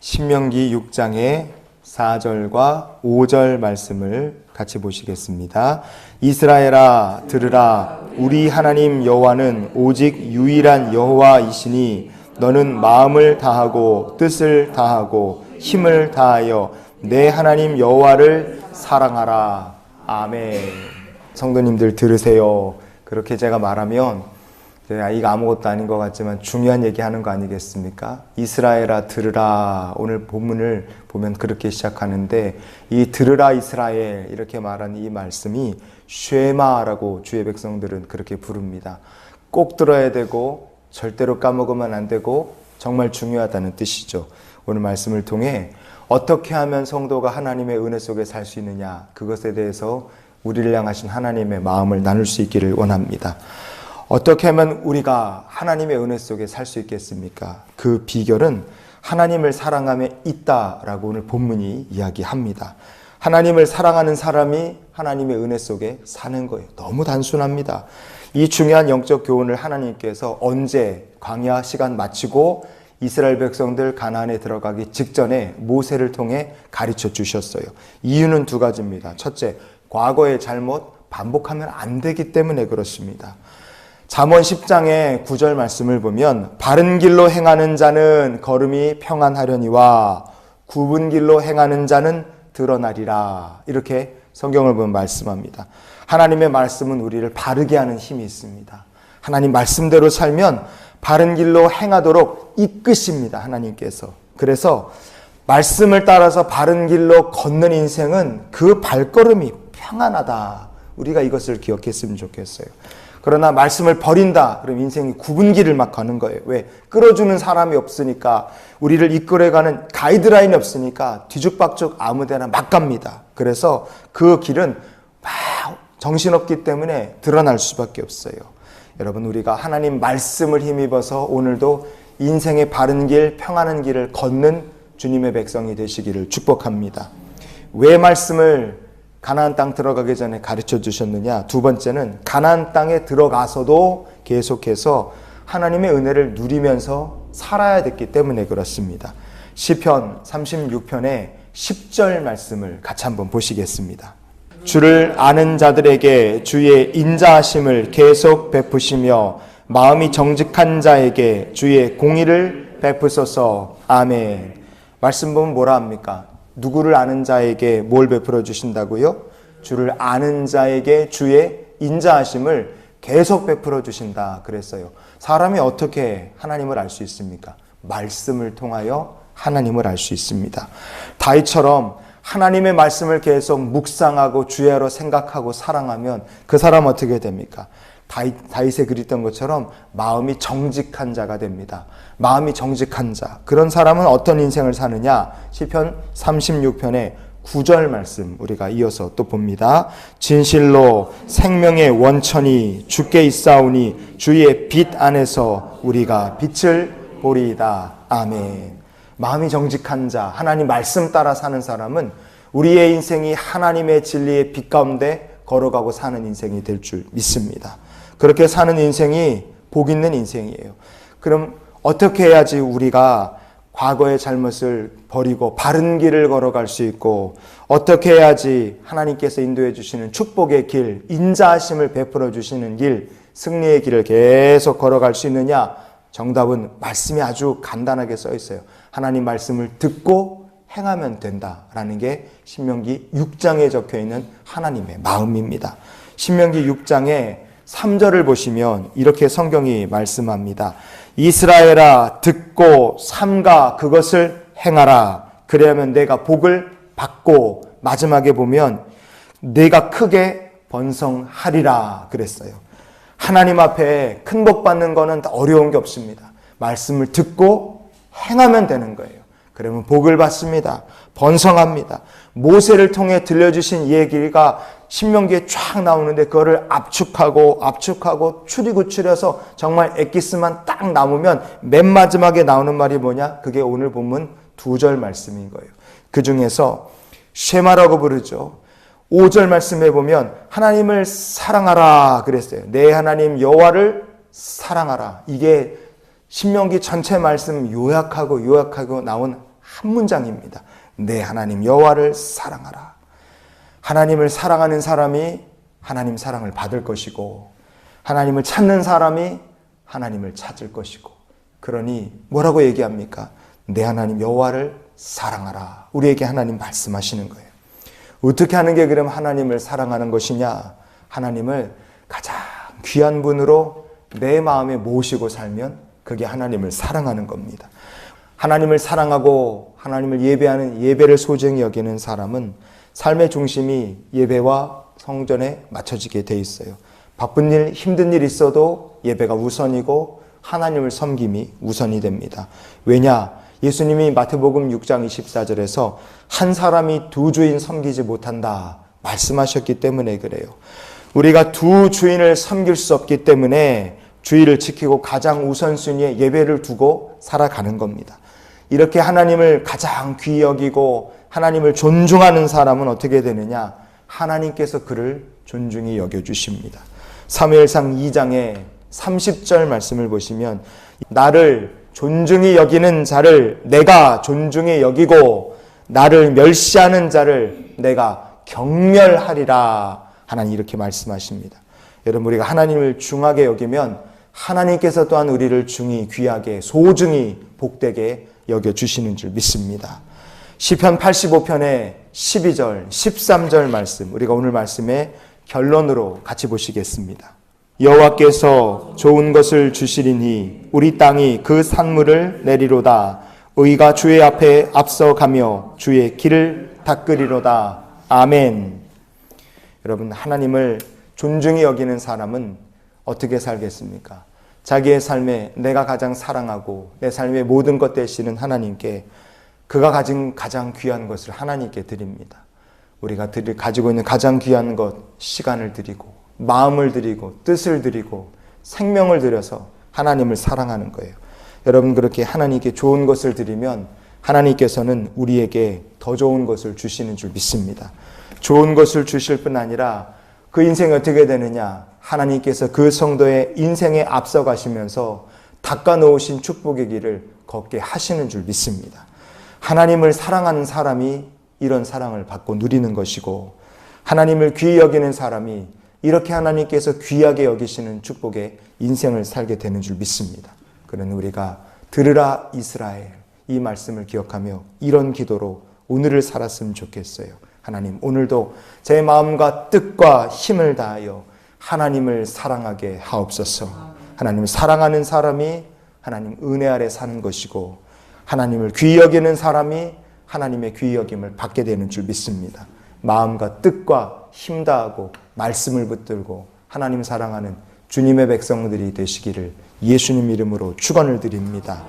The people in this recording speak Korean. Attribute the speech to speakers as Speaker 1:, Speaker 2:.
Speaker 1: 신명기 6장의 4절과 5절 말씀을 같이 보시겠습니다. 이스라엘아 들으라. 우리 하나님 여호와는 오직 유일한 여호와이시니 너는 마음을 다하고 뜻을 다하고 힘을 다하여 내 하나님 여호와를 사랑하라. 아멘. 성도님들 들으세요. 그렇게 제가 말하면 이거 아무것도 아닌 것 같지만 중요한 얘기하는 거 아니겠습니까? 이스라엘아 들으라. 오늘 본문을 보면 그렇게 시작하는데 이 들으라 이스라엘 이렇게 말하는 이 말씀이 쉐마라고 주의 백성들은 그렇게 부릅니다. 꼭 들어야 되고 절대로 까먹으면 안 되고 정말 중요하다는 뜻이죠. 오늘 말씀을 통해 어떻게 하면 성도가 하나님의 은혜 속에 살 수 있느냐, 그것에 대해서 우리를 향하신 하나님의 마음을 나눌 수 있기를 원합니다. 어떻게 하면 우리가 하나님의 은혜 속에 살 수 있겠습니까? 그 비결은 하나님을 사랑함에 있다라고 오늘 본문이 이야기합니다. 하나님을 사랑하는 사람이 하나님의 은혜 속에 사는 거예요. 너무 단순합니다. 이 중요한 영적 교훈을 하나님께서 언제 광야 시간 마치고 이스라엘 백성들 가나안에 들어가기 직전에 모세를 통해 가르쳐 주셨어요. 이유는 두 가지입니다. 첫째, 과거의 잘못 반복하면 안 되기 때문에 그렇습니다. 잠언 10장의 9절 말씀을 보면 바른 길로 행하는 자는 걸음이 평안하려니와 굽은 길로 행하는 자는 드러나리라. 이렇게 성경을 보면 말씀합니다. 하나님의 말씀은 우리를 바르게 하는 힘이 있습니다. 하나님 말씀대로 살면 바른 길로 행하도록 이끄십니다. 하나님께서. 그래서 말씀을 따라서 바른 길로 걷는 인생은 그 발걸음이 평안하다. 우리가 이것을 기억했으면 좋겠어요. 그러나 말씀을 버린다. 그럼 인생이 굽은 길을 막 가는 거예요. 왜? 끌어주는 사람이 없으니까, 우리를 이끌어가는 가이드라인이 없으니까 뒤죽박죽 아무데나 막 갑니다. 그래서 그 길은 막 정신없기 때문에 드러날 수밖에 없어요. 여러분, 우리가 하나님 말씀을 힘입어서 오늘도 인생의 바른 길, 평안한 길을 걷는 주님의 백성이 되시기를 축복합니다. 왜 말씀을 가나안 땅 들어가기 전에 가르쳐 주셨느냐? 두 번째는 가나안 땅에 들어가서도 계속해서 하나님의 은혜를 누리면서 살아야 됐기 때문에 그렇습니다. 시편 36편의 10절 말씀을 같이 한번 보시겠습니다. 주를 아는 자들에게 주의 인자하심을 계속 베푸시며 마음이 정직한 자에게 주의 공의를 베푸소서. 아멘. 말씀 보면 뭐라 합니까? 누구를 아는 자에게 뭘 베풀어 주신다고요? 주를 아는 자에게 주의 인자하심을 계속 베풀어 주신다 그랬어요. 사람이 어떻게 하나님을 알 수 있습니까? 말씀을 통하여 하나님을 알 수 있습니다. 다윗처럼 하나님의 말씀을 계속 묵상하고 주야로 생각하고 사랑하면 그 사람 어떻게 됩니까? 다윗에 그렸던 것처럼 마음이 정직한 자가 됩니다. 마음이 정직한 자. 그런 사람은 어떤 인생을 사느냐? 시편 36편의 9절 말씀 우리가 이어서 또 봅니다. 진실로 생명의 원천이 주께 있사오니 주의 빛 안에서 우리가 빛을 보리이다. 아멘. 마음이 정직한 자, 하나님 말씀 따라 사는 사람은 우리의 인생이 하나님의 진리의 빛 가운데 걸어가고 사는 인생이 될 줄 믿습니다. 그렇게 사는 인생이 복 있는 인생이에요. 그럼 어떻게 해야지 우리가 과거의 잘못을 버리고 바른 길을 걸어갈 수 있고, 어떻게 해야지 하나님께서 인도해 주시는 축복의 길, 인자하심을 베풀어 주시는 길, 승리의 길을 계속 걸어갈 수 있느냐? 정답은 말씀이 아주 간단하게 써 있어요. 하나님 말씀을 듣고 행하면 된다라는 게 신명기 6장에 적혀 있는 하나님의 마음입니다. 신명기 6장에 3절을 보시면 이렇게 성경이 말씀합니다. 이스라엘아 듣고 삼가 그것을 행하라. 그래야면 내가 복을 받고, 마지막에 보면 내가 크게 번성하리라 그랬어요. 하나님 앞에 큰 복 받는 거는 어려운 게 없습니다. 말씀을 듣고 행하면 되는 거예요. 그러면 복을 받습니다. 번성합니다. 모세를 통해 들려주신 얘기가 신명기에 쫙 나오는데 그거를 압축하고 추려서 정말 엑기스만 딱 남으면 맨 마지막에 나오는 말이 뭐냐? 그게 오늘 본문 2절 말씀인 거예요. 그 중에서 쉐마라고 부르죠. 5절 말씀에 보면 하나님을 사랑하라 그랬어요. 내 하나님 여호와를 사랑하라. 이게 신명기 전체 말씀 요약하고 나온 한 문장입니다. 내 하나님 여호와를 사랑하라. 하나님을 사랑하는 사람이 하나님 사랑을 받을 것이고, 하나님을 찾는 사람이 하나님을 찾을 것이고, 그러니 뭐라고 얘기합니까? 내 하나님 여호와를 사랑하라. 우리에게 하나님 말씀하시는 거예요. 어떻게 하는 게 그럼 하나님을 사랑하는 것이냐? 하나님을 가장 귀한 분으로 내 마음에 모시고 살면 그게 하나님을 사랑하는 겁니다. 하나님을 사랑하고 하나님을 예배하는, 예배를 소중히 여기는 사람은 삶의 중심이 예배와 성전에 맞춰지게 돼 있어요. 바쁜 일, 힘든 일 있어도 예배가 우선이고 하나님을 섬김이 우선이 됩니다. 왜냐? 예수님이 마태복음 6장 24절에서 한 사람이 두 주인 섬기지 못한다 말씀하셨기 때문에 그래요. 우리가 두 주인을 섬길 수 없기 때문에 주의를 지키고 가장 우선순위에 예배를 두고 살아가는 겁니다. 이렇게 하나님을 가장 귀히 여기고 하나님을 존중하는 사람은 어떻게 되느냐? 하나님께서 그를 존중히 여겨주십니다. 사무엘상 2장의 30절 말씀을 보시면 나를 존중히 여기는 자를 내가 존중히 여기고 나를 멸시하는 자를 내가 경멸하리라. 하나님 이렇게 말씀하십니다. 여러분, 우리가 하나님을 중하게 여기면 하나님께서 또한 우리를 중히 귀하게 소중히 복되게 여겨주시는 줄 믿습니다. 시편 85편의 12절, 13절 말씀, 우리가 오늘 말씀의 결론으로 같이 보시겠습니다. 여호와께서 좋은 것을 주시리니 우리 땅이 그 산물을 내리로다. 의가 주의 앞에 앞서가며 주의 길을 닦으리로다. 아멘. 여러분, 하나님을 존중히 여기는 사람은 어떻게 살겠습니까? 자기의 삶에 내가 가장 사랑하고 내 삶의 모든 것 되시는 하나님께 그가 가진 가장 귀한 것을 하나님께 드립니다. 우리가 가지고 있는 가장 귀한 것, 시간을 드리고 마음을 드리고 뜻을 드리고 생명을 드려서 하나님을 사랑하는 거예요. 여러분, 그렇게 하나님께 좋은 것을 드리면 하나님께서는 우리에게 더 좋은 것을 주시는 줄 믿습니다. 좋은 것을 주실 뿐 아니라 그 인생이 어떻게 되느냐? 하나님께서 그 성도의 인생에 앞서 가시면서 닦아놓으신 축복의 길을 걷게 하시는 줄 믿습니다. 하나님을 사랑하는 사람이 이런 사랑을 받고 누리는 것이고, 하나님을 귀히 여기는 사람이 이렇게 하나님께서 귀하게 여기시는 축복의 인생을 살게 되는 줄 믿습니다. 그러니 우리가 들으라 이스라엘, 이 말씀을 기억하며 이런 기도로 오늘을 살았으면 좋겠어요. 하나님, 오늘도 제 마음과 뜻과 힘을 다하여 하나님을 사랑하게 하옵소서. 하나님을 사랑하는 사람이 하나님 은혜 아래 사는 것이고, 하나님을 귀히 여기는 사람이 하나님의 귀히 여김을 받게 되는 줄 믿습니다. 마음과 뜻과 힘 다하고 말씀을 붙들고 하나님 사랑하는 주님의 백성들이 되시기를 예수님 이름으로 축원을 드립니다.